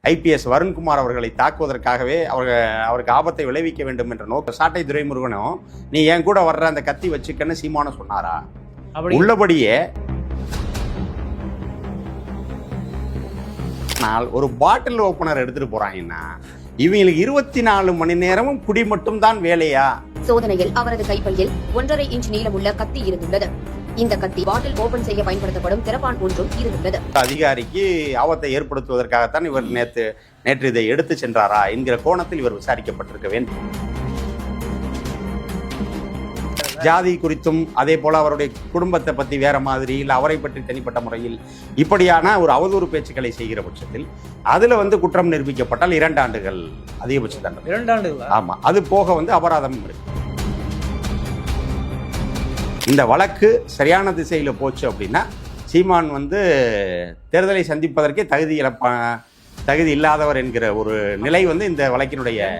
IPS Varun Kumar அவர்களை தாக்குவதற்காகவே அவருக்கு ஆபத்தை விளைவிக்க வேண்டும் என்ற நோக்க சாட்டை துரைமுருகனும் நீ என் கூட வர்ற அந்த கத்தி வச்சுக்கன்னு சீமானும் சொன்னாரா? உள்ளபடியே ஒரு பாட்டில் ஓபனர் எடுத்துட்டு போறாங்கன்னா இவங்களுக்கு 24 மணி நேரமும் குடி மட்டும் தான் வேலையா? சோதனையில் அவரது கைப்பையில் 1.5 இன்ச் நீளமுள்ள கத்தி இருந்துள்ளது. இந்த கத்தி பாட்டில் ஓபன் செய்ய பயன்படுத்தப்படும் திறப்பான் ஒன்றும் இருந்துள்ளது. அதிகாரிக்கு ஆபத்தை ஏற்படுத்துவதற்காகத்தான் இவர் நேற்று இதை எடுத்து சென்றாரா என்கிற கோணத்தில் இவர் விசாரிக்கப்பட்டிருக்க வேண்டும். ஜாதி குறித்தும் அதே போல அவருடைய குடும்பத்தை பற்றி வேற மாதிரி இல்லை அவரை பற்றி தனிப்பட்ட முறையில் இப்படியான ஒரு அவதூறு பேச்சுக்களை செய்கிற பட்சத்தில் அதுல குற்றம் நிரூபிக்கப்பட்டால் 2 ஆண்டுகள் அதிகபட்ச தண்டனை. 2 ஆண்டுகள். ஆமா, அது போக அபராதம் இருக்கு. இந்த வழக்கு சரியான திசையில போச்சு அப்படின்னா சீமான் தேர்தலை சந்திப்பதற்கே தகுதி இல்லாதவர் என்கிற ஒரு நிலை இந்த வழக்கினுடைய